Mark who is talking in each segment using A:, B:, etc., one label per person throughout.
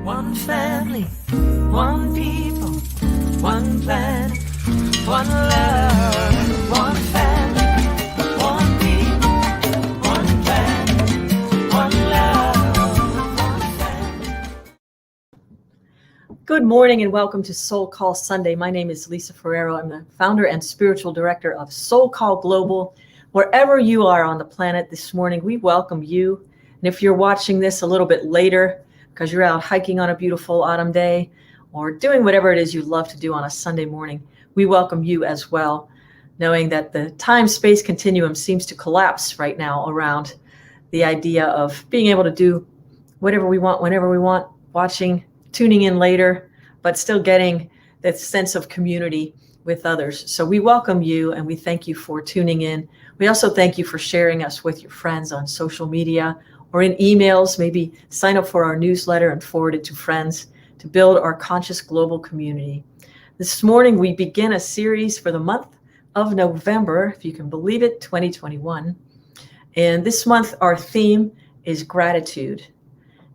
A: One family, one people, one planet, one love. One family, one people, one planet, one love. One family.
B: Good morning and welcome to SoulCall Sunday. My name is Lisa Ferrero. I'm the founder and spiritual director of SoulCall Global. Wherever you are on the planet this morning, we welcome you. And if you're watching this a little bit later, because you're out hiking on a beautiful autumn day or doing whatever it is you love to do on a Sunday morning, we welcome you as well, knowing that the time-space continuum seems to collapse right now around the idea of being able to do whatever we want, whenever we want, watching, tuning in later, but still getting that sense of community with others. So we welcome you and we thank you for tuning in. We also thank you for sharing us with your friends on social media or in emails. Maybe sign up for our newsletter and forward it to friends to build our conscious global community. This morning, we begin a series for the month of November, if you can believe it, 2021. And this month, our theme is gratitude.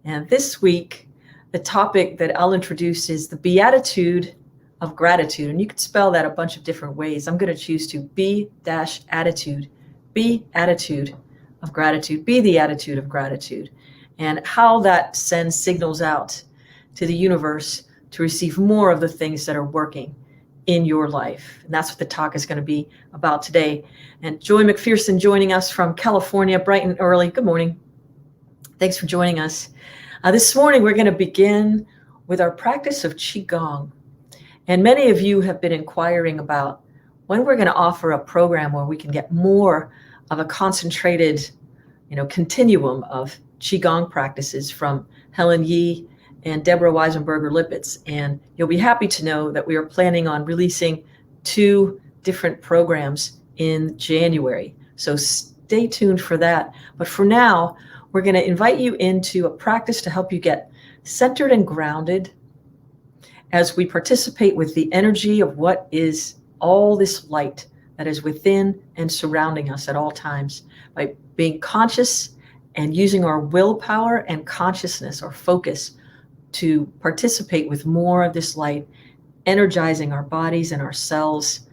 B: And this week, the topic that I'll introduce is the Beatitude of Gratitude. And you can spell that a bunch of different ways. I'm going to choose to be-attitude, Beatitude of Gratitude, be the attitude of gratitude, and how that sends signals out to the universe to receive more of the things that are working in your life. And that's what the talk is going to be about today. And Joy McPherson joining us from California, bright and early. Good morning. Thanks for joining us. This morning, we're going to begin with our practice of Qigong. And many of you have been inquiring about when we're going to offer a program where we can get more of a concentrated, continuum of Qigong practices from Helen Yee and Deborah Weisenberger-Lippitz. And you'll be happy to know that we are planning on releasing 2 different programs in January. So stay tuned for that. But for now, we're going to invite you into a practice to help you get centered and grounded as we participate with the energy of what is all this light that is within and surrounding us at all times, by being conscious and using our willpower and consciousness or focus to participate with more of this light, energizing our bodies and our cells.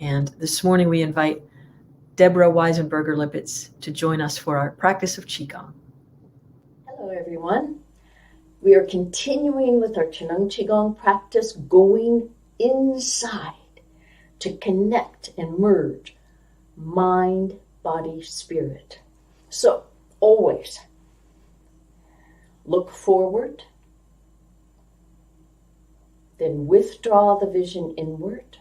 B: And this morning we invite Deborah Weisenberger-Lippitz to join us for our practice of Qigong.
C: Hello, everyone. We are continuing with our Qigong practice, going inside to connect and merge mind, body, spirit. So always look forward, then withdraw the vision inward,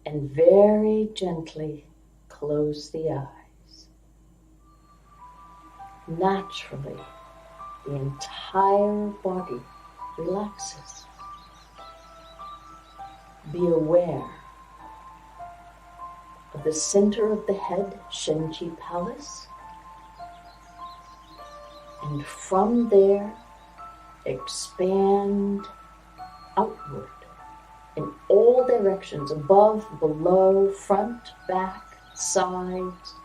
C: and very gently close the eyes. Naturally, the entire body relaxes. Be aware of the center of the head, Shenji Palace, and from there expand outward in all directions, above, below, front, back, sides,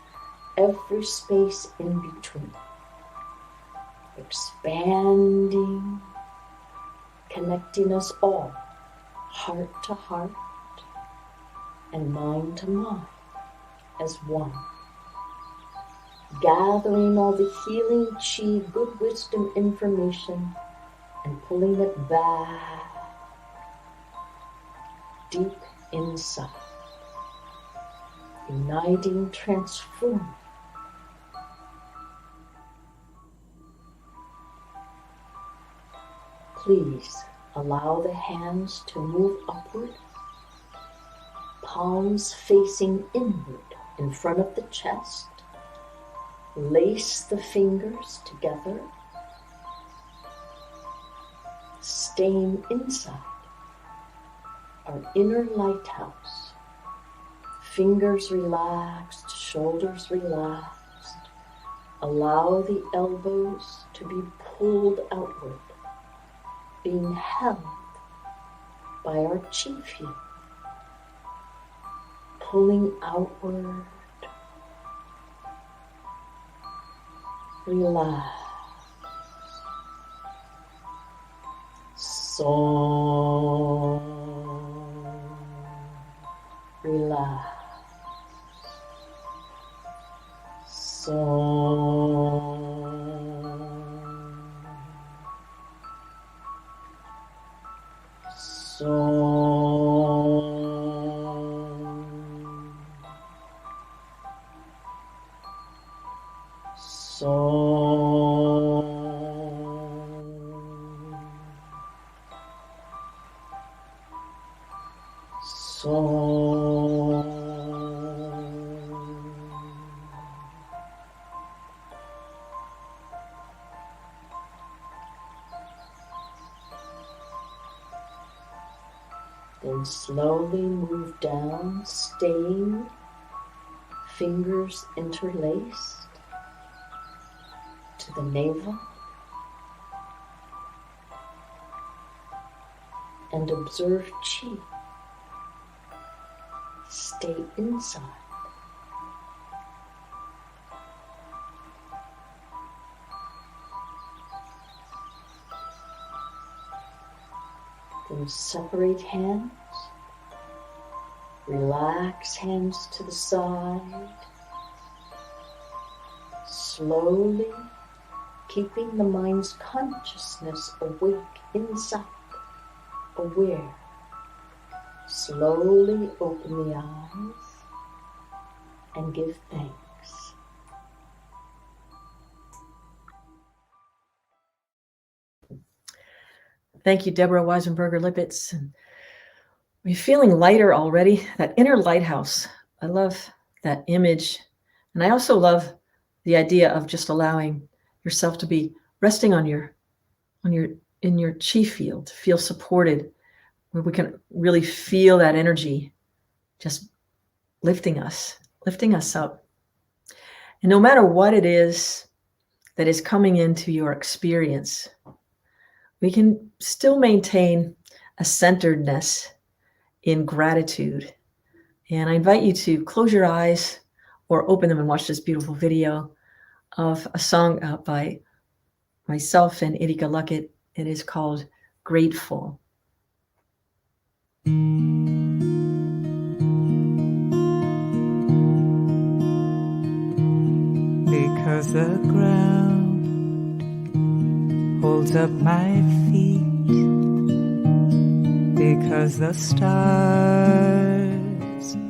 C: every space in between. Expanding, connecting us all, heart to heart and mind to mind as one. Gathering all the healing chi, good wisdom information and pulling it back deep inside. Uniting, transforming. Please allow the hands to move upward, palms facing inward in front of the chest. Lace the fingers together, staying inside our inner lighthouse. Fingers relaxed, shoulders relaxed. Allow the elbows to be pulled outward, being held by our chi field, pulling outward. Relax. Soul. Relax. Soul. Soul. Soul. Soul. Then slowly move down, staying, fingers interlaced, to the navel, and observe chi. Stay inside. Then separate hands. Relax hands to the side. Slowly, keeping the mind's consciousness awake inside, aware. Slowly open the eyes and give thanks.
B: Thank you, Deborah Weisenberger-Lippitz. Are you feeling lighter already? That inner lighthouse. I love that image. And I also love the idea of just allowing yourself to be resting in your chi field, feel supported, where we can really feel that energy just lifting us up. And no matter what it is that is coming into your experience, we can still maintain a centeredness in gratitude. And I invite you to close your eyes or open them and watch this beautiful video of a song by myself and Erika Luckett. It is called Grateful.
A: Because the ground holds up my feet, because the stars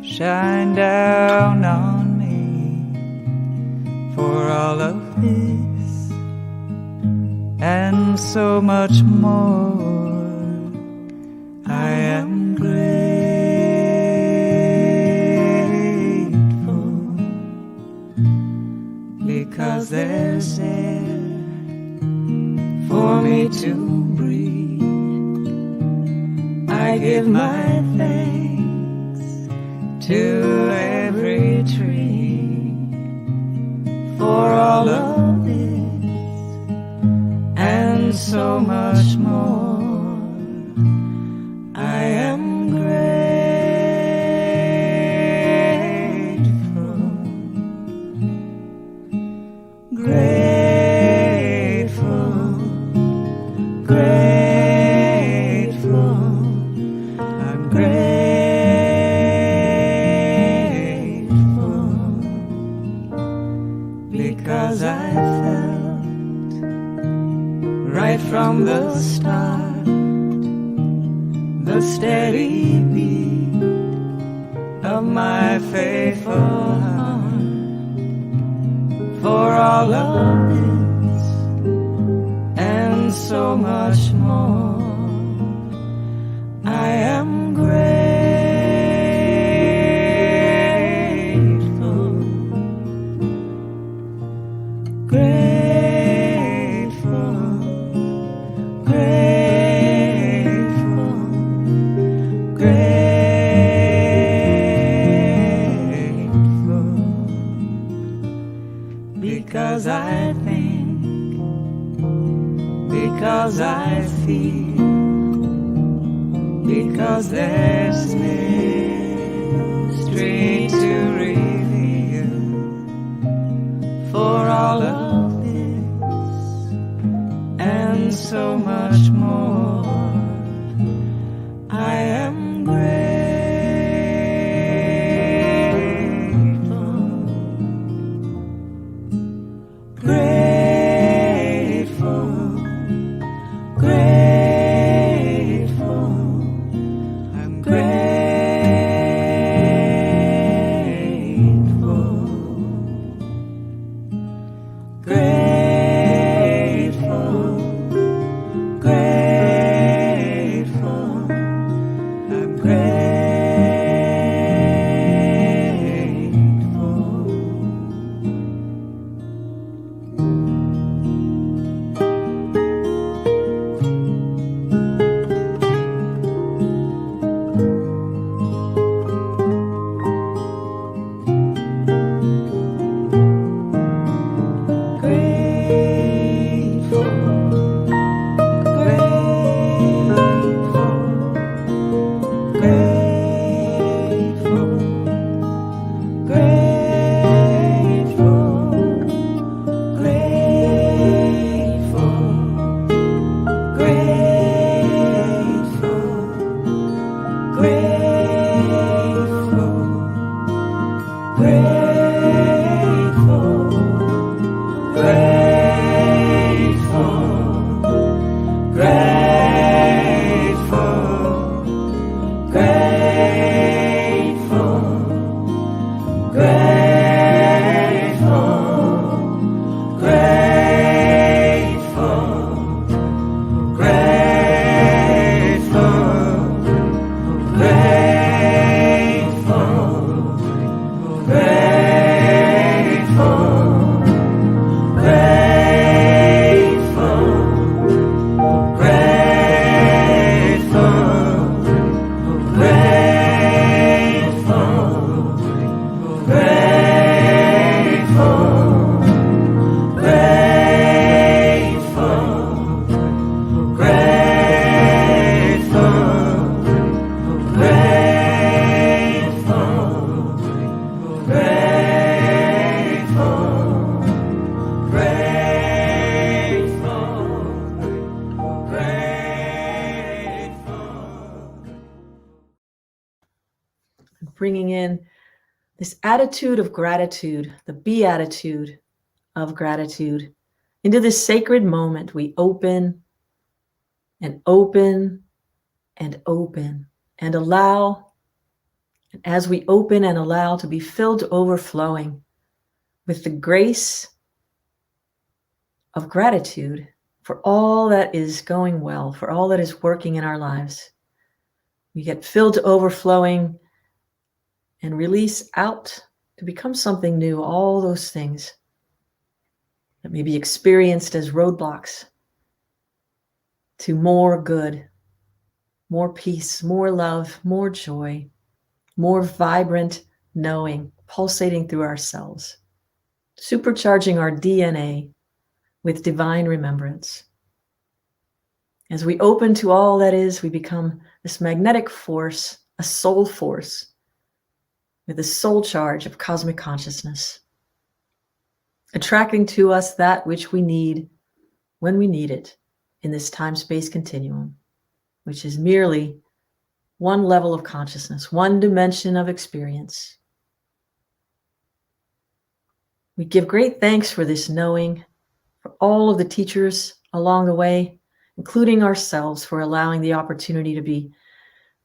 A: shine down on me, for all of this and so much more, I am grateful, because there's air for me to breathe. I give my thanks to every tree for all of this and so much more. I am grateful, grateful, grateful. I'm grateful because I felt right from the start the steady beat of my faithful heart. For all of this and so much more, I am grateful, grateful, grateful, grateful, because I think, because I feel, because there's mystery to reveal. For all of this and so much more,
B: Bringing in this attitude of gratitude, the Beatitude of Gratitude. Into this sacred moment, we open and open and open and allow. And as we open and allow to be filled to overflowing with the grace of gratitude for all that is going well, for all that is working in our lives, we get filled to overflowing and release out to become something new, all those things that may be experienced as roadblocks to more good, more peace, more love, more joy, more vibrant knowing, pulsating through ourselves, supercharging our DNA with divine remembrance. As we open to all that is, we become this magnetic force, a soul force, with a soul charge of cosmic consciousness, attracting to us that which we need when we need it in this time-space continuum, which is merely one level of consciousness, one dimension of experience. We give great thanks for this knowing, for all of the teachers along the way, including ourselves, for allowing the opportunity to be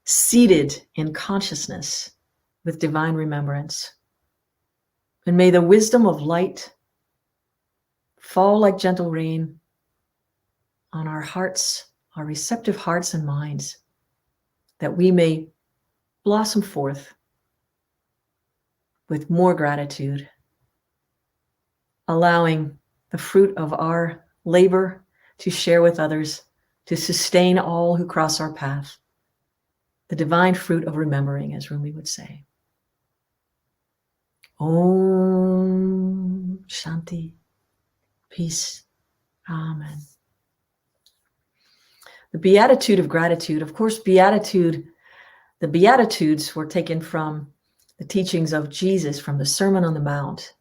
B: seated in consciousness with divine remembrance. And may the wisdom of light fall like gentle rain on our hearts, our receptive hearts and minds, that we may blossom forth with more gratitude, allowing the fruit of our labor to share with others, to sustain all who cross our path, the divine fruit of remembering, as Rumi would say. Om Shanti. Peace. Amen. The Beatitude of Gratitude. Of course, the Beatitudes were taken from the teachings of Jesus from the Sermon on the Mount.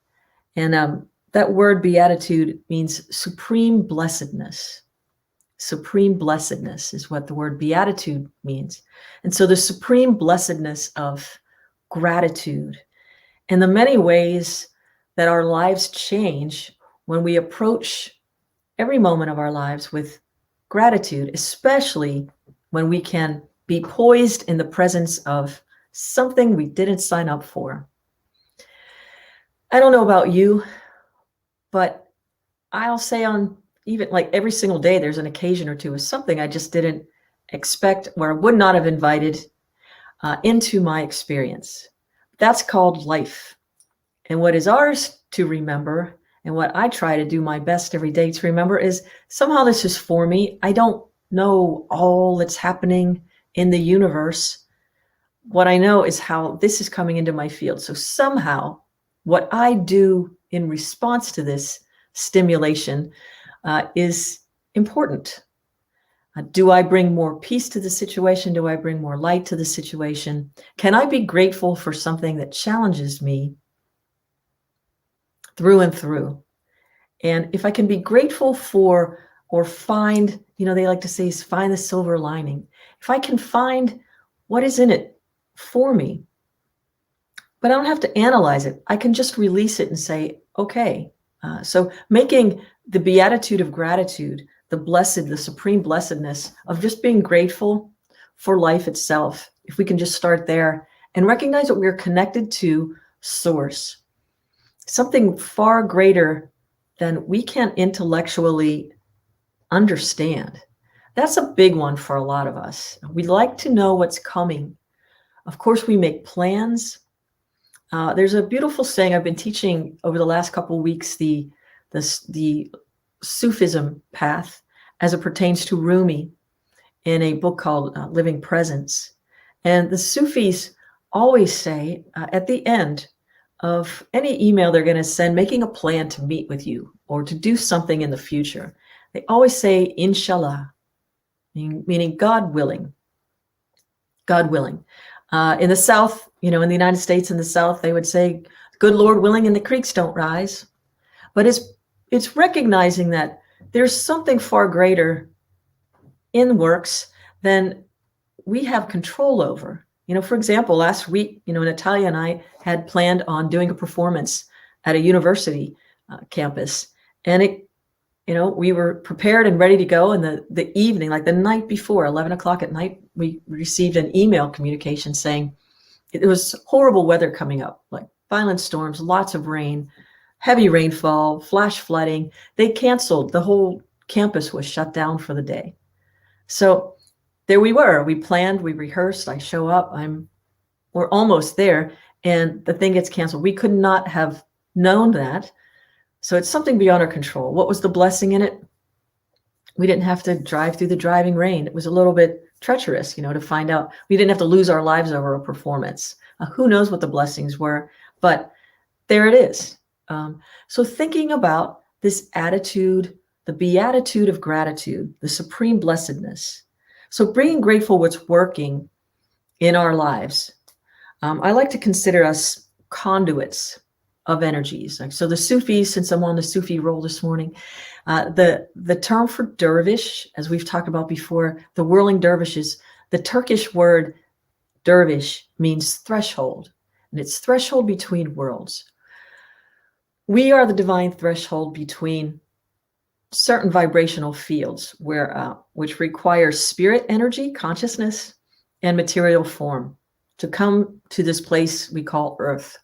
B: And that word beatitude means supreme blessedness. Supreme blessedness is what the word beatitude means. And so the supreme blessedness of gratitude and the many ways that our lives change when we approach every moment of our lives with gratitude, especially when we can be poised in the presence of something we didn't sign up for. I don't know about you, but I'll say on even like every single day, there's an occasion or two of something I just didn't expect or would not have invited. into my experience. That's called life. And what is ours to remember, and what I try to do my best every day to remember, is somehow this is for me. I don't know all that's happening in the universe. What I know is how this is coming into my field. So somehow what I do in response to this stimulation is important. Do I bring more peace to the situation? Do I bring more light to the situation? Can I be grateful for something that challenges me through and through? And if I can be grateful for, or find, they like to say, is find the silver lining. If I can find what is in it for me, but I don't have to analyze it. I can just release it and say, okay. So making the Beatitude of Gratitude, the supreme blessedness of just being grateful for life itself. If we can just start there and recognize that we're connected to source, something far greater than we can intellectually understand. That's a big one for a lot of us. We like to know what's coming. Of course, we make plans. There's a beautiful saying I've been teaching over the last couple of weeks, the Sufism path as it pertains to Rumi in a book called Living Presence. And the Sufis always say at the end of any email they're going to send, making a plan to meet with you or to do something in the future, they always say, Inshallah, meaning God willing. God willing. In the South, in the United States, in the South, they would say, good Lord willing, and the creeks don't rise. But it's recognizing that there's something far greater in works than we have control over. For example, last week, Natalia and I had planned on doing a performance at a university campus. And we were prepared and ready to go. And the evening, like the night before, 11 o'clock at night, we received an email communication saying it was horrible weather coming up, like violent storms, lots of rain, heavy rainfall, flash flooding. They canceled. The whole campus was shut down for the day. So there we were. We planned, we rehearsed. I show up. We're almost there, and the thing gets canceled. We could not have known that. So it's something beyond our control. What was the blessing in it? We didn't have to drive through the driving rain. It was a little bit treacherous, to find out. We didn't have to lose our lives over a performance. Who knows what the blessings were, but there it is. So thinking about this attitude, the Beatitude of Gratitude, the supreme blessedness. So being grateful what's working in our lives. I like to consider us conduits of energies. So the Sufis, since I'm on the Sufi roll this morning, the term for dervish, as we've talked about before, the whirling dervishes, the Turkish word dervish means threshold, and it's threshold between worlds. We are the divine threshold between certain vibrational fields which require spirit energy, consciousness, and material form to come to this place we call Earth.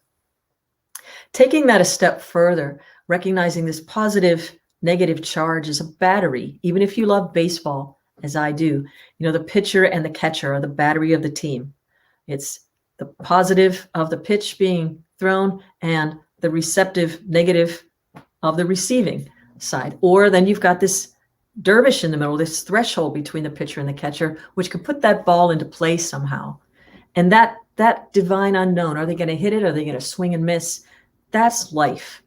B: Taking that a step further, recognizing this positive, negative charge is a battery. Even if you love baseball, as I do, the pitcher and the catcher are the battery of the team. It's the positive of the pitch being thrown and the receptive negative of the receiving side. Or then you've got this dervish in the middle, this threshold between the pitcher and the catcher, which could put that ball into play somehow. And that divine unknown, are they going to hit it? Are they going to swing and miss? That's life.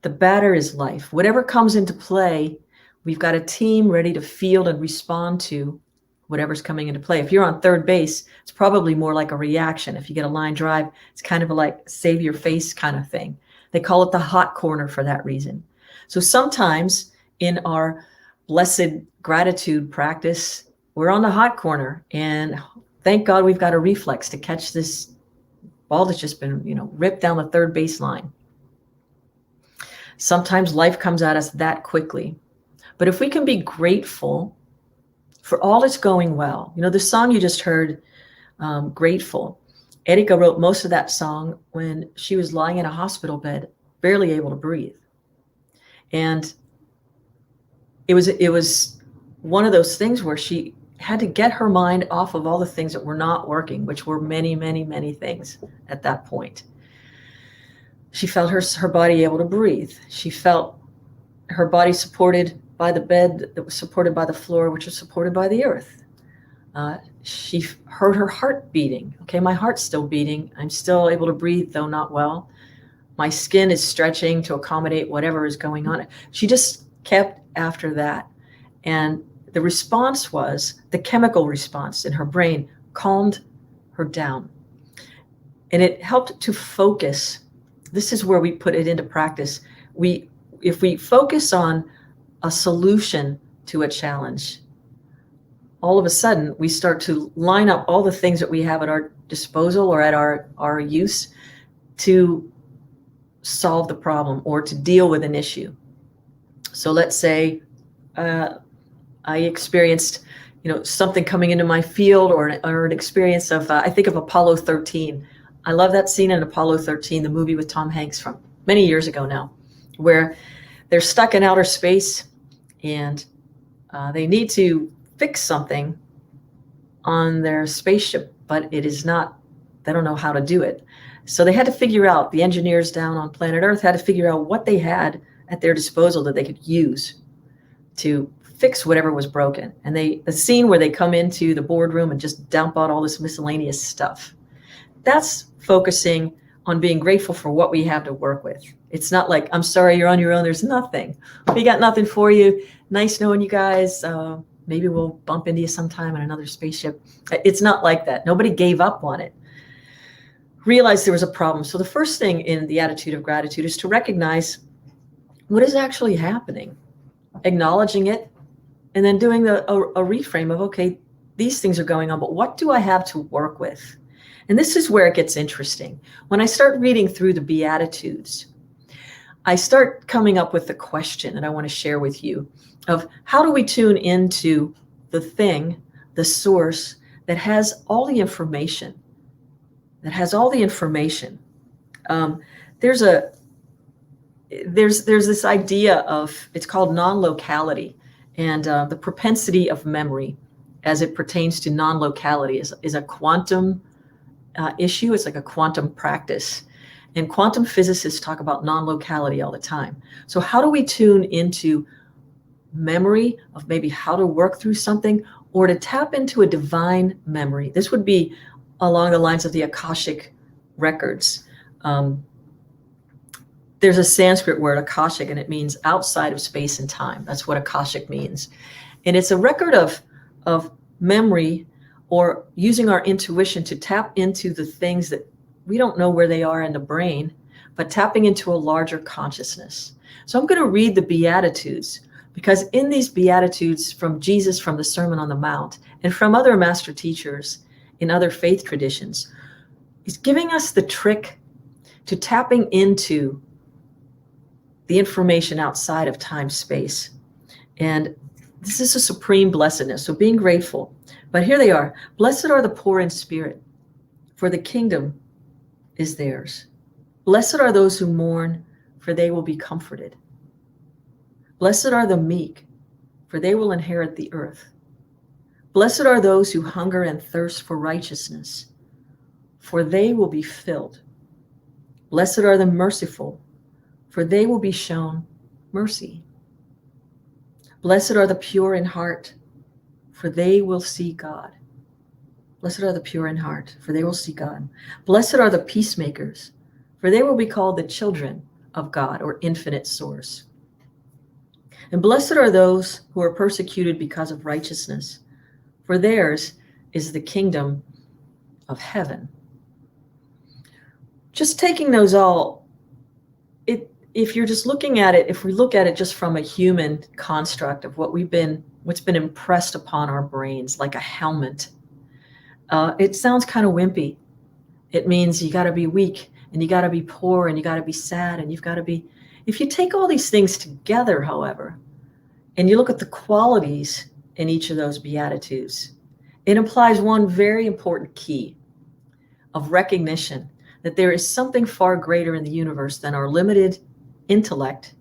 B: The batter is life. Whatever comes into play, we've got a team ready to field and respond to whatever's coming into play. If you're on third base, it's probably more like a reaction. If you get a line drive, it's kind of like save your face kind of thing. They call it the hot corner for that reason. So sometimes in our blessed gratitude practice, we're on the hot corner, and thank God we've got a reflex to catch this ball that's just been, ripped down the third base line. Sometimes life comes at us that quickly. But if we can be grateful for all that's going well, the song you just heard, Grateful, Erika wrote most of that song when she was lying in a hospital bed, barely able to breathe. And it was one of those things where she had to get her mind off of all the things that were not working, which were many, many, many things at that point. She felt her body able to breathe. She felt her body supported by the bed that was supported by the floor, which was supported by the earth. She heard her heart beating. Okay, my heart's still beating. I'm still able to breathe, though not well. My skin is stretching to accommodate whatever is going on. She just kept after that. And the response was, the chemical response in her brain calmed her down. And it helped to focus. This is where we put it into practice. If we focus on a solution to a challenge, all of a sudden we start to line up all the things that we have at our disposal or at our use to solve the problem or to deal with an issue. So let's say I experienced, something coming into my field or an experience of, I think of Apollo 13. I love that scene in Apollo 13, the movie with Tom Hanks from many years ago now, where they're stuck in outer space and they need to fix something on their spaceship, but it is not, they don't know how to do it. So they had to figure out, the engineers down on planet Earth had to figure out what they had at their disposal that they could use to fix whatever was broken. And the scene where they come into the boardroom and just dump out all this miscellaneous stuff. That's focusing on being grateful for what we have to work with. It's not like, I'm sorry, you're on your own. There's nothing. We got nothing for you. Nice knowing you guys. Maybe we'll bump into you sometime in another spaceship. It's not like that. Nobody gave up on it. Realized there was a problem. So the first thing in the attitude of gratitude is to recognize what is actually happening, acknowledging it, and then doing a reframe of, okay, these things are going on, but what do I have to work with? And this is where it gets interesting. When I start reading through the Beatitudes, I start coming up with the question that I want to share with you of how do we tune into the thing, the source that has all the information, There's this idea of, it's called non-locality, and the propensity of memory as it pertains to non-locality is a quantum issue. It's like a quantum practice. And quantum physicists talk about non-locality all the time. So how do we tune into memory of maybe how to work through something or to tap into a divine memory? This would be along the lines of the Akashic records. There's a Sanskrit word, Akashic, and it means outside of space and time. That's what Akashic means. And it's a record of memory or using our intuition to tap into the things that we don't know where they are in the brain, but tapping into a larger consciousness. So I'm going to read the Beatitudes, because in these Beatitudes from Jesus, from the Sermon on the Mount, and from other master teachers in other faith traditions, he's giving us the trick to tapping into the information outside of time, space. And this is a supreme blessedness. So being grateful. But here they are. Blessed are the poor in spirit, for the kingdom is theirs. Blessed are those who mourn, for they will be comforted. Blessed are the meek, for they will inherit the earth. Blessed are those who hunger and thirst for righteousness, for they will be filled. Blessed are the merciful, for they will be shown mercy. Blessed are the pure in heart, for they will see God. Blessed are the pure in heart, for they will see God. Blessed are the peacemakers, for they will be called the children of God, or infinite source. And blessed are those who are persecuted because of righteousness, for theirs is the kingdom of heaven. Just taking those all, if you're just looking at it, if we look at it just from a human construct of what's been impressed upon our brains like a helmet, it sounds kind of wimpy. It means you got to be weak, and you got to be poor, and you got to be sad, and you've got to be. If you take all these things together, however, and you look at the qualities in each of those Beatitudes, it implies one very important key of recognition that there is something far greater in the universe than our limited intellect,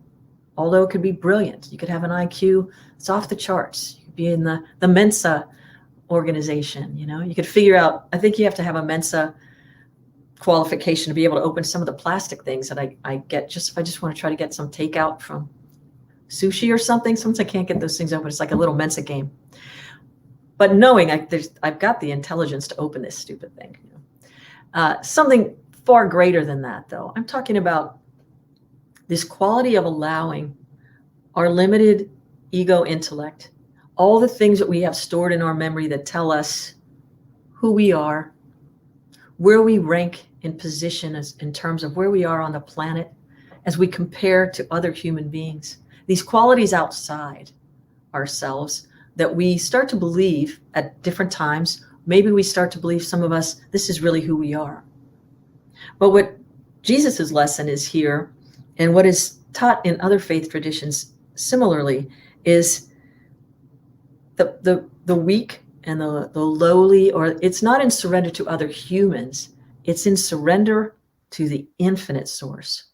B: although it could be brilliant. You could have an IQ that's off the charts. You could be in the Mensa organization. You could figure out, I think you have to have a Mensa qualification to be able to open some of the plastic things that I get just if I just want to try to get some takeout from sushi or something. Sometimes I can't get those things open. It's like a little Mensa game. But knowing I've got the intelligence to open this stupid thing. Something far greater than that, though. I'm talking about this quality of allowing our limited ego intellect, all the things that we have stored in our memory that tell us who we are, where we rank in position in terms of where we are on the planet as we compare to other human beings. These qualities outside ourselves that we start to believe at different times. Maybe we start to believe, some of us, this is really who we are. But what Jesus's lesson is here, and what is taught in other faith traditions similarly, is the weak and the lowly, or it's not in surrender to other humans, it's in surrender to the infinite source,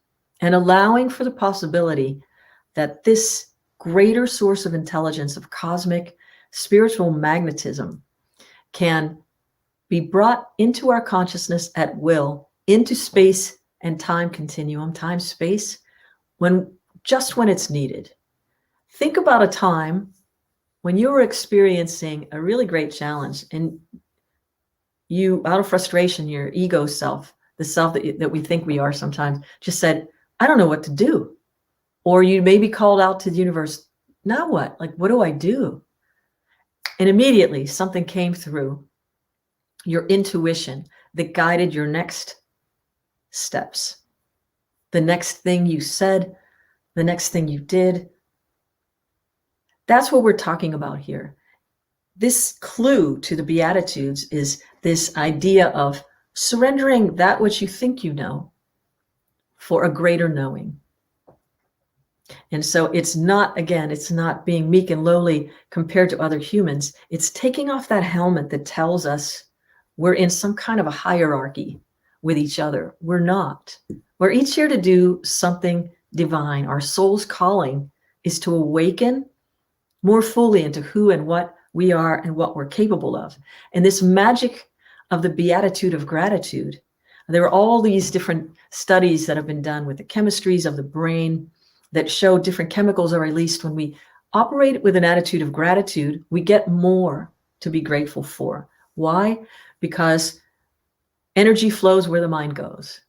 B: and allowing for the possibility that this greater source of intelligence, of cosmic spiritual magnetism, can be brought into our consciousness at will, into space and time continuum, time, space, when it's needed. Think about a time when you were experiencing a really great challenge, and you, out of frustration, your ego self, the self that we think we are sometimes, just said, I don't know what to do. Or you maybe called out to the universe, now what? Like, what do I do? And immediately something came through, your intuition, that guided your next steps, the next thing you said, the next thing you did. That's what we're talking about here. This clue to the Beatitudes is this idea of surrendering that which you think you know for a greater knowing. And so it's not being meek and lowly compared to other humans. It's taking off that helmet that tells us we're in some kind of a hierarchy with each other. We're not. We're each here to do something divine. Our soul's calling is to awaken more fully into who and what we are and what we're capable of. And this magic of the Beatitude of Gratitude, there are all these different studies that have been done with the chemistries of the brain that show different chemicals are released when we operate with an attitude of gratitude. We get more to be grateful for. Why? Because energy flows where the mind goes.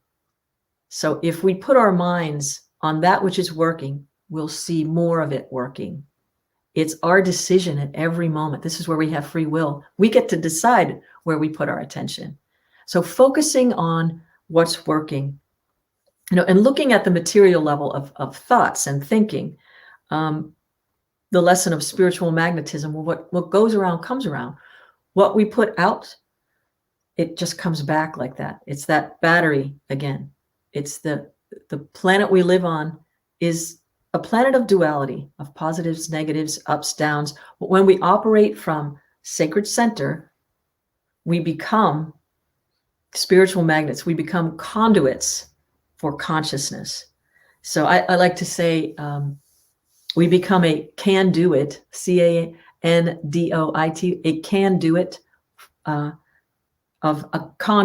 B: So if we put our minds on that which is working, we'll see more of it working. It's our decision at every moment. This is where we have free will. We get to decide where we put our attention. So focusing on what's working, and looking at the material level of thoughts and thinking, the lesson of spiritual magnetism, what goes around comes around. What we put out, it just comes back like that. It's that battery again. It's the planet we live on is a planet of duality, of positives, negatives, ups, downs. But when we operate from sacred center, we become spiritual magnets. We become conduits for consciousness. So I like to say we become a can-do-it, CANDOIT, a can-do-it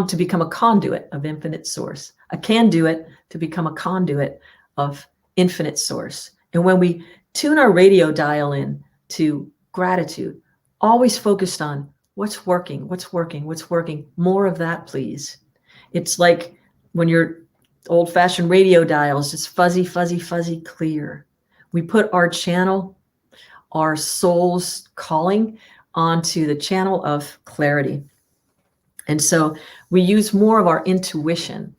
B: to become a conduit of infinite source, a can-do-it to become a conduit of infinite source. And when we tune our radio dial in to gratitude, always focused on what's working, more of that, please. It's like when your old-fashioned radio dials, it's fuzzy, clear. We put our channel, our soul's calling, onto the channel of clarity. And so we use more of our intuition.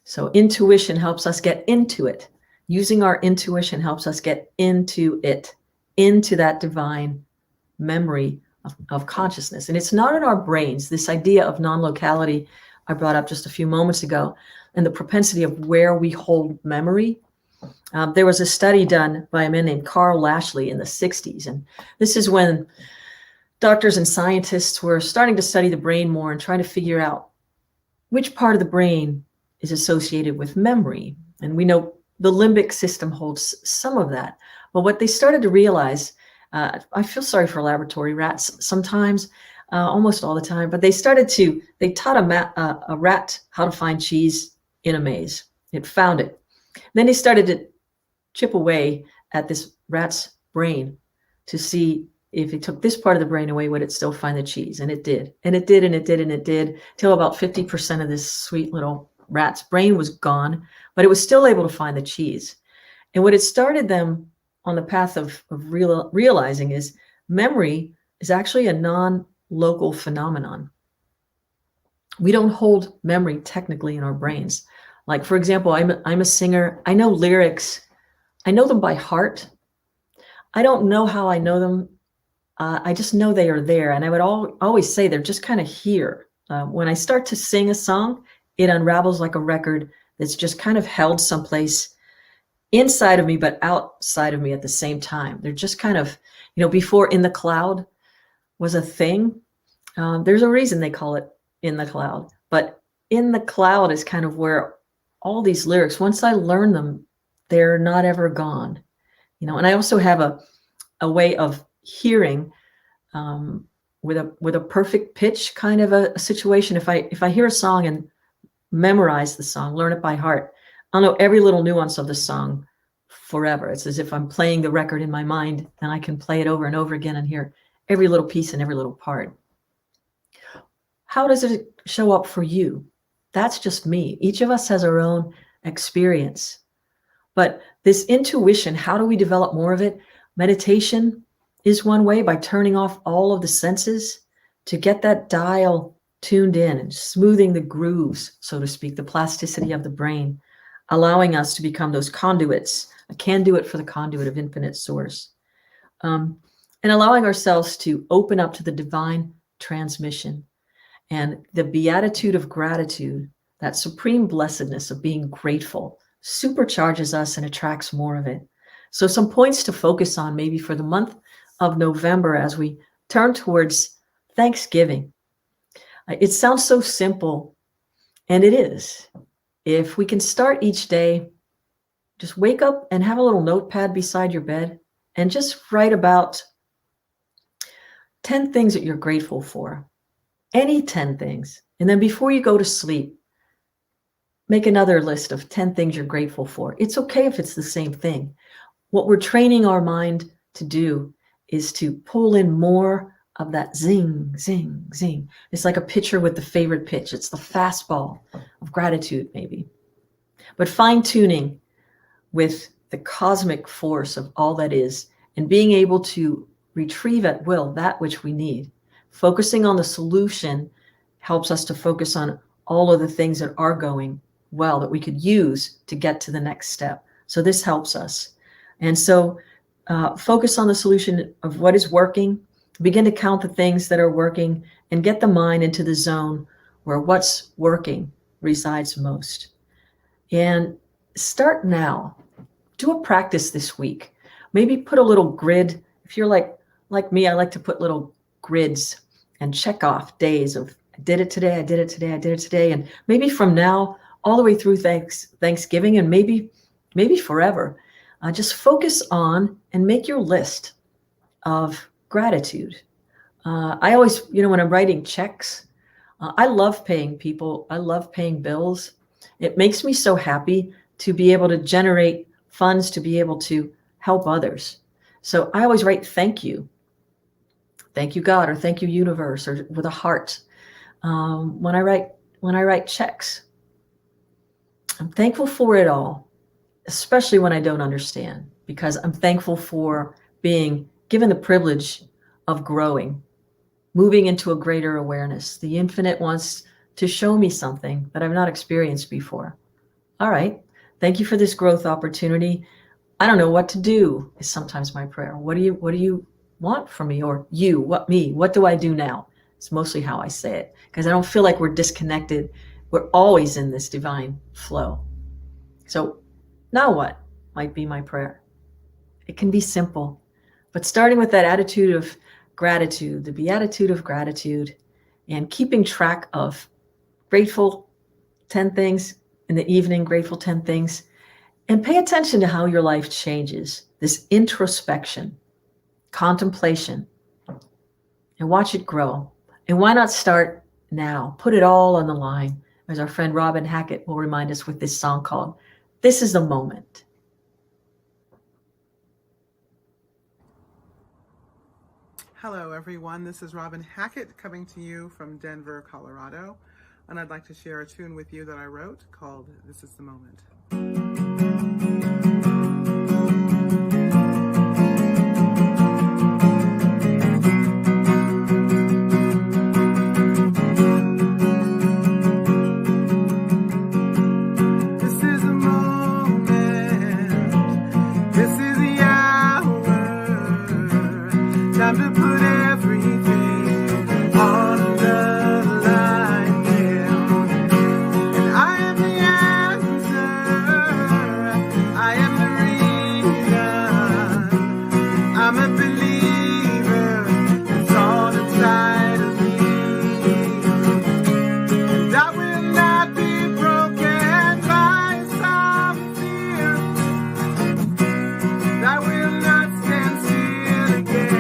B: So intuition helps us get into it. Using our intuition helps us get into it, into that divine memory of consciousness. And it's not in our brains. This idea of non-locality I brought up just a few moments ago, and the propensity of where we hold memory. There was a study done by a man named Carl Lashley in the 60s. And this is when doctors and scientists were starting to study the brain more and trying to figure out which part of the brain is associated with memory. And we know the limbic system holds some of that. But what they started to realize, I feel sorry for laboratory rats sometimes. almost all the time. But they taught a rat how to find cheese in a maze. It found it. Then they started to chip away at this rat's brain to see if it took this part of the brain away, would it still find the cheese? And it did. And it did, and it did, and it did, till about 50% of this sweet little rat's brain was gone, but it was still able to find the cheese. And what it started them on the path of realizing is memory is actually a non-local phenomenon. We don't hold memory technically in our brains. Like, for example, I'm a singer. I know lyrics. I know them by heart. I don't know how I know them. I just know they are there. And I would always say they're just kind of here. When I start to sing a song, it unravels like a record that's just kind of held someplace inside of me, but outside of me at the same time. They're just kind of, before In the Cloud was a thing. There's a reason they call it In the Cloud. But In the Cloud is kind of where all these lyrics, once I learn them, they're not ever gone. And I also have a way of hearing with a perfect pitch kind of a situation. If I hear a song and memorize the song, learn it by heart, I'll know every little nuance of the song forever. It's as if I'm playing the record in my mind, and I can play it over and over again and hear every little piece and every little part. How does it show up for you? That's just me. Each of us has our own experience. But this intuition, how do we develop more of it? Meditation is one way, by turning off all of the senses to get that dial tuned in and smoothing the grooves, so to speak, the plasticity of the brain, allowing us to become those conduits, a conduit for the conduit of infinite source, and allowing ourselves to open up to the divine transmission and the beatitude of gratitude, that supreme blessedness of being grateful, supercharges us and attracts more of it. So some points to focus on maybe for the month of November as we turn towards Thanksgiving. It sounds so simple, and it is. If we can start each day, just wake up and have a little notepad beside your bed and just write about 10 things that you're grateful for. Any 10 things. And then before you go to sleep, make another list of 10 things you're grateful for. It's okay if it's the same thing. What we're training our mind to do is to pull in more of that zing, zing, zing. It's like a pitcher with the favorite pitch. It's the fastball of gratitude, maybe. But fine-tuning with the cosmic force of all that is, and being able to retrieve at will that which we need. Focusing on the solution helps us to focus on all of the things that are going well that we could use to get to the next step. So this helps us. And so focus on the solution of what is working, begin to count the things that are working, and get the mind into the zone where what's working resides most. And start now. Do a practice this week. Maybe put a little grid. If you're like me, I like to put little grids and check off days of I did it today, I did it today, I did it today. And maybe from now all the way through Thanksgiving, and maybe forever. Just focus on and make your list of gratitude. I always, when I'm writing checks, I love paying people. I love paying bills. It makes me so happy to be able to generate funds to be able to help others. So I always write thank you. Thank you, God, or thank you, universe, or with a heart. When I write checks, I'm thankful for it all, especially when I don't understand, because I'm thankful for being given the privilege of growing, moving into a greater awareness. The infinite wants to show me something that I've not experienced before. All right. Thank you for this growth opportunity. I don't know what to do is sometimes my prayer. What do you want from me? Or you, what do I do now? It's mostly how I say it, because I don't feel like we're disconnected. We're always in this divine flow. So now what might be my prayer? It can be simple, but starting with that attitude of gratitude, the beatitude of gratitude, and keeping track of grateful 10 things in the evening, grateful 10 things, and pay attention to how your life changes. This introspection, contemplation, and watch it grow. And why not start now? Put it all on the line, as our friend Robin Hackett will remind us with this song called This Is the Moment.
D: Hello, everyone. This is Robin Hackett coming to you from Denver, Colorado. And I'd like to share a tune with you that I wrote called This Is the Moment. Time to put everything on the line, yeah. And I am the answer, I am the reason. I'm a believer, it's all inside of me. And I will not be broken by some fear. And I will not stand still again.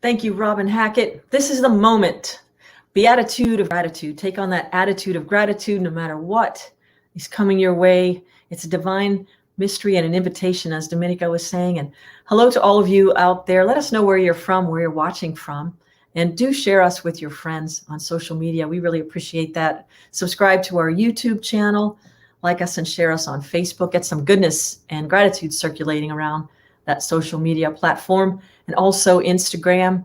B: Thank you, Robin Hackett. This is the moment. Beatitude of gratitude. Take on that attitude of gratitude no matter what is coming your way. It's a divine mystery and an invitation, as Dominica was saying. And hello to all of you out there. Let us know where you're from, where you're watching from. And do share us with your friends on social media. We really appreciate that. Subscribe to our YouTube channel. Like us and share us on Facebook. Get some goodness and gratitude circulating around that social media platform. And also Instagram.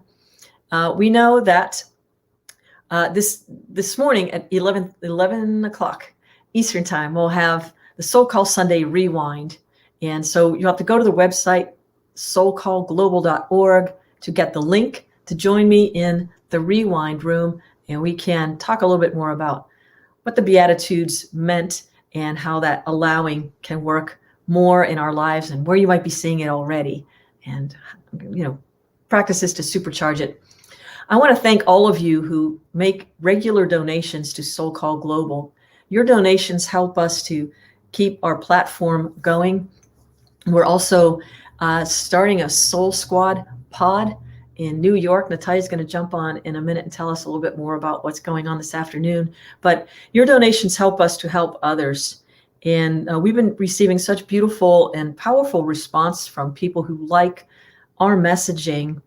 B: We know that this morning at 11 o'clock Eastern time, we'll have the SoulCall Sunday Rewind. And so you have to go to the website, soulcallglobal.org, to get the link to join me in the Rewind room. And we can talk a little bit more about what the Beatitudes meant and how that allowing can work more in our lives and where you might be seeing it already, and practices to supercharge it. I want to thank all of you who make regular donations to SoulCall Global. Your donations help us to keep our platform going. We're also starting a Soul Squad pod in New York. Natalia's going to jump on in a minute and tell us a little bit more about what's going on this afternoon. But your donations help us to help others. And we've been receiving such beautiful and powerful response from people who like our messaging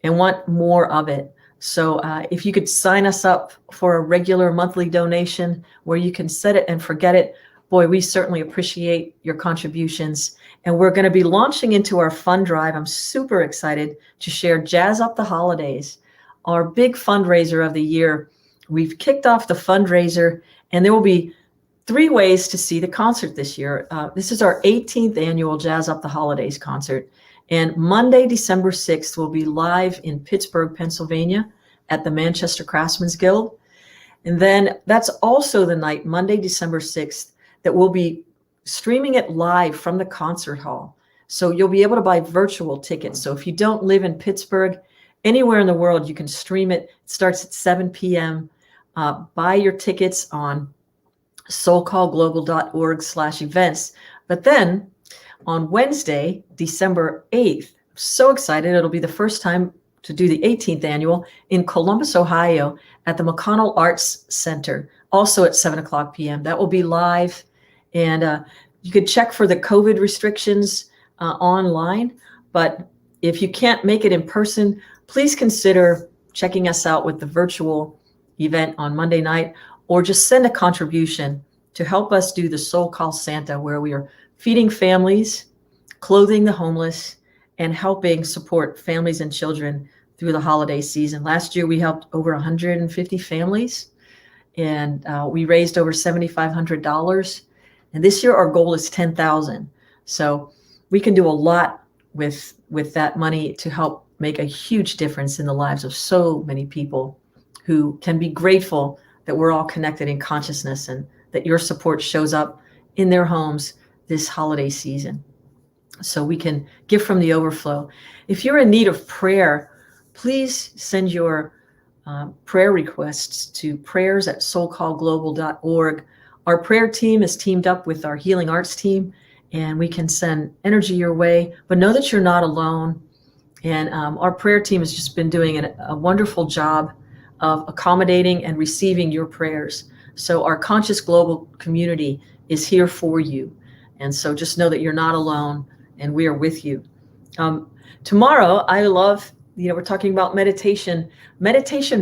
B: and want more of it. So if you could sign us up for a regular monthly donation where you can set it and forget it, boy, we certainly appreciate your contributions. And we're going to be launching into our fund drive. I'm super excited to share Jazz Up the Holidays, our big fundraiser of the year. We've kicked off the fundraiser, and there will be 3 ways to see the concert this year. This is our 18th annual Jazz Up the Holidays concert. And Monday, December 6th, will be live in Pittsburgh, Pennsylvania at the Manchester Craftsmen's Guild. And then that's also the night, Monday, December 6th, that we'll be streaming it live from the concert hall. So you'll be able to buy virtual tickets. So if you don't live in Pittsburgh, anywhere in the world, you can stream it. It starts at 7 p.m. Buy your tickets on soulcallglobal.org/events. But then on Wednesday, December 8th, so excited, it'll be the first time to do the 18th annual in Columbus, Ohio at the McConnell Arts Center, also at 7 o'clock p.m. That will be live. And you could check for the COVID restrictions online. But if you can't make it in person, please consider checking us out with the virtual event on Monday night, or just send a contribution to help us do the Soul Call Santa, where we are feeding families, clothing the homeless, and helping support families and children through the holiday season. Last year, we helped over 150 families, and we raised over $7,500. And this year, our goal is $10,000. So we can do a lot with that money to help make a huge difference in the lives of so many people who can be grateful that we're all connected in consciousness, and that your support shows up in their homes this holiday season, so we can give from the overflow. If you're in need of prayer, please send your prayer requests to prayers@soulcallglobal.org. Our prayer team is teamed up with our healing arts team, and we can send energy your way. But know that you're not alone. And our prayer team has just been doing a wonderful job of accommodating and receiving your prayers. So our conscious global community is here for you. And so just know that you're not alone, and we are with you. Tomorrow, we're talking about meditation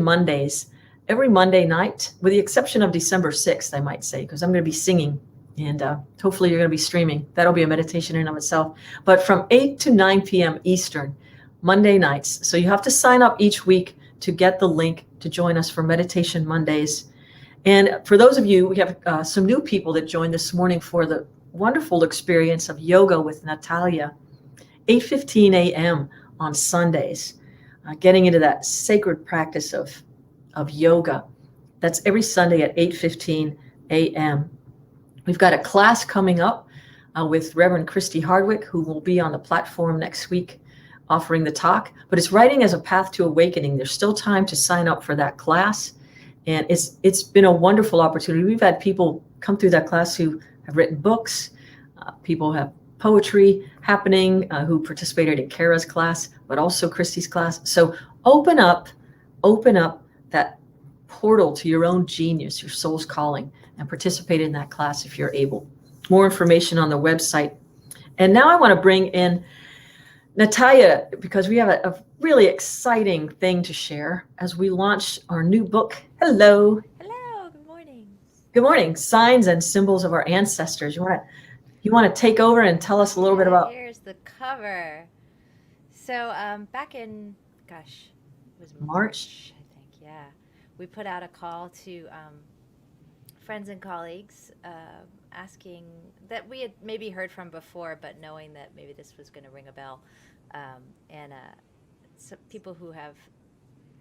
B: Mondays, every Monday night, with the exception of December 6th, I might say, because I'm going to be singing, and hopefully you're going to be streaming. That'll be a meditation in and of itself. But from 8 to 9 p.m. Eastern, Monday nights. So you have to sign up each week to get the link to join us for Meditation Mondays. And for those of you, we have some new people that joined this morning for the wonderful experience of yoga with Natalia, 8:15 a.m. on Sundays, getting into that sacred practice of yoga. That's every Sunday at 8:15 a.m. We've got a class coming up with Reverend Christy Hardwick, who will be on the platform next week offering the talk, but it's Writing as a Path to Awakening. There's still time to sign up for that class. And it's been a wonderful opportunity. We've had people come through that class who have written books. People have poetry happening who participated in Kara's class, but also Christy's class. So open up that portal to your own genius, your soul's calling, and participate in that class if you're able. More information on the website. And now I want to bring in Natalia, because we have a really exciting thing to share as we launch our new book. Hello.
E: Hello, good morning.
B: Good morning. Signs and Symbols of Our Ancestors. You want to take over and tell us a little bit about...
E: Here's the cover. So back in, it was
B: March,
E: I think, yeah. We put out a call to friends and colleagues asking that we had maybe heard from before, but knowing that maybe this was going to ring a bell. And some people who have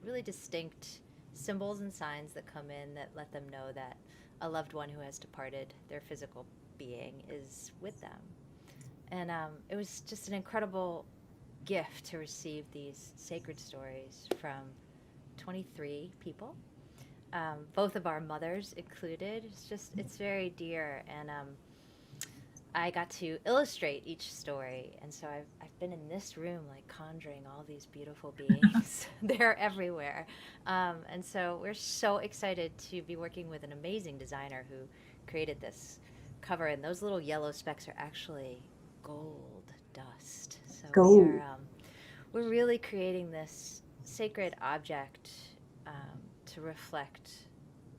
E: really distinct symbols and signs that come in that let them know that a loved one who has departed their physical being is with them. And it was just an incredible gift to receive these sacred stories from 23 people, both of our mothers included. It's very dear. And I got to illustrate each story. And so I've been in this room, like conjuring all these beautiful beings. They're everywhere. And so we're so excited to be working with an amazing designer who created this cover. And those little yellow specks are actually gold dust. So
B: Gold.
E: we're really creating this sacred object to reflect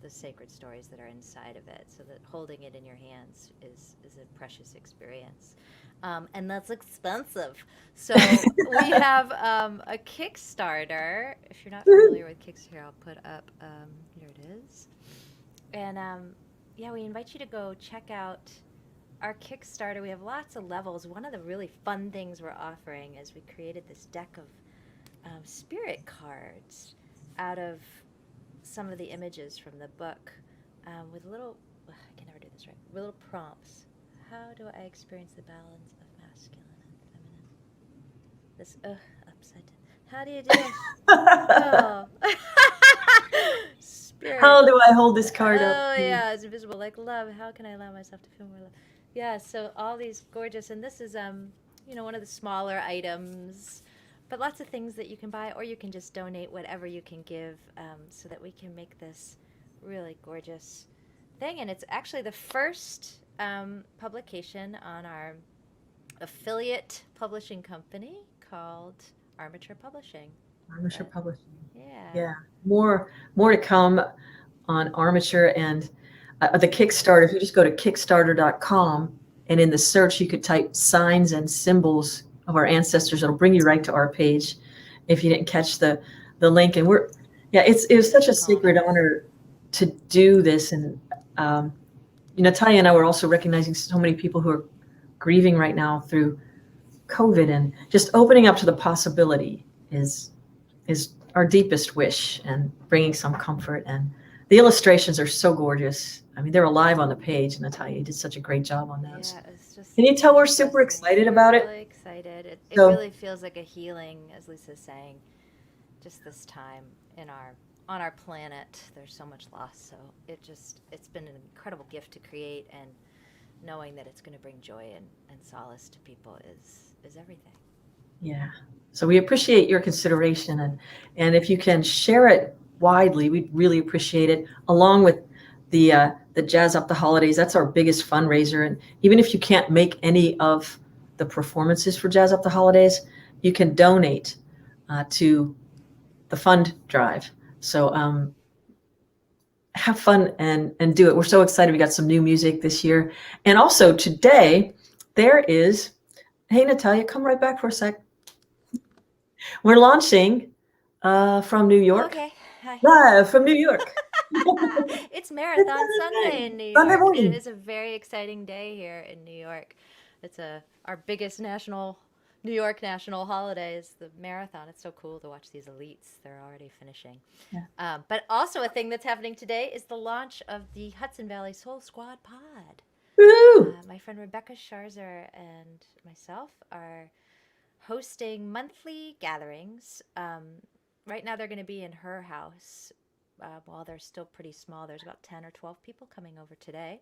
E: the sacred stories that are inside of it, so that holding it in your hands is a precious experience. And that's expensive. So we have a Kickstarter. If you're not familiar with Kickstarter, I'll put up, here it is. And yeah, we invite you to go check out our Kickstarter. We have lots of levels. One of the really fun things we're offering is we created this deck of spirit cards out of some of the images from the book, with little, I can never do this right, little prompts. How do I experience the balance of masculine and feminine? This, upside down. How do you do it? Oh. Spirit.
B: How do I hold this card up?
E: Oh, yeah, it's invisible, like love. How can I allow myself to feel more love? Yeah, so all these gorgeous, and this is, one of the smaller items, but lots of things that you can buy, or you can just donate whatever you can give, so that we can make this really gorgeous thing. And it's actually the first publication on our affiliate publishing company called Armature Publishing.
B: Armature Publishing.
E: Yeah.
B: Yeah. More to come on Armature and the Kickstarter. If you just go to kickstarter.com and in the search you could type signs and symbols of our ancestors, it'll bring you right to our page if you didn't catch the link. And it was such a sacred honor to do this. And Natalia and I were also recognizing so many people who are grieving right now through COVID, and just opening up to the possibility is our deepest wish, and bringing some comfort. And the illustrations are so gorgeous. I mean, they're alive on the page. Natalia, you did such a great job on those.
E: Yeah, it's just.
B: Can you tell we're super excited about it?
E: Really excited. It
B: So-
E: really feels like a healing, as Lisa's saying. Just this time on our planet, there's so much loss. So it's been an incredible gift to create, and knowing that it's going to bring joy and solace to people is everything.
B: Yeah. So we appreciate your consideration, and if you can share it widely, we'd really appreciate it, along with the Jazz Up the Holidays. That's our biggest fundraiser. And even if you can't make any of the performances for Jazz Up the Holidays, you can donate to the fund drive. So have fun and do it. We're so excited. We got some new music this year. And also today there is, hey, Natalia, come right back for a sec. We're launching from New York.
E: Okay. Hi.
B: Live from New York.
E: It's Marathon
B: It's
E: Sunday in New
B: Sunday
E: York.
B: morning.
E: It is a very exciting day here in New York. It's our biggest New York national holiday is the marathon. It's so cool to watch these elites. They're already finishing.
B: Yeah.
E: But also a thing that's happening today is the launch of the Hudson Valley Soul Squad pod.
B: Woo!
E: My friend Rebecca Scharzer and myself are hosting monthly gatherings. Right now they're going to be in her house. While they're still pretty small, there's about 10 or 12 people coming over today.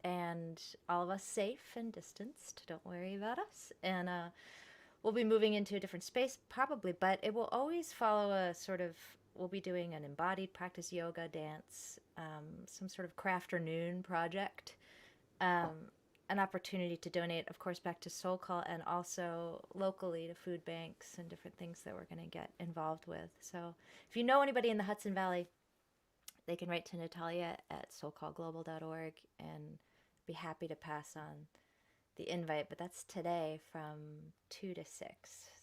E: And all of us safe and distanced. Don't worry about us. And we'll be moving into a different space probably, but it will always follow a sort of, we'll be doing an embodied practice, yoga, dance, some sort of crafternoon project, an opportunity to donate, of course, back to SoulCall, and also locally to food banks and different things that we're going to get involved with. So if you know anybody in the Hudson Valley, they can write to Natalia at soulcallglobal.org and be happy to pass on the invite. But that's today from 2 to 6.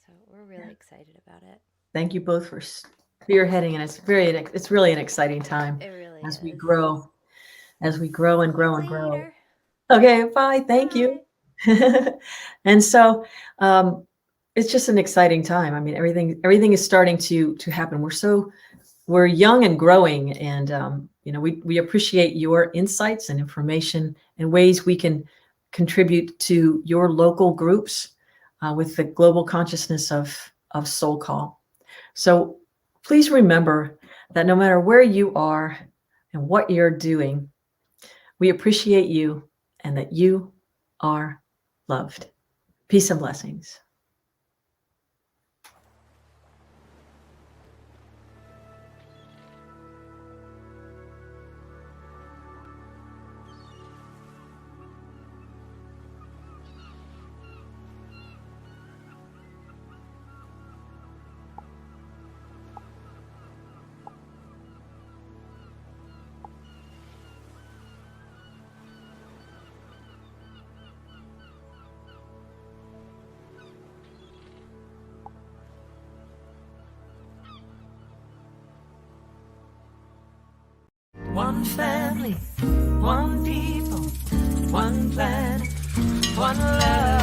E: So we're really excited about it.
B: Thank you both for spearheading, and it's really an exciting time
E: It really
B: as
E: is.
B: we grow and grow and grow.
E: Later.
B: Okay, bye. Thank you. And so it's just an exciting time. I mean, everything is starting to happen. We're young and growing, and we appreciate your insights and information and ways we can contribute to your local groups with the global consciousness of SoulCall. So please remember that no matter where you are and what you're doing, we appreciate you and that you are loved. Peace and blessings.
A: One family, one people, one planet, one love.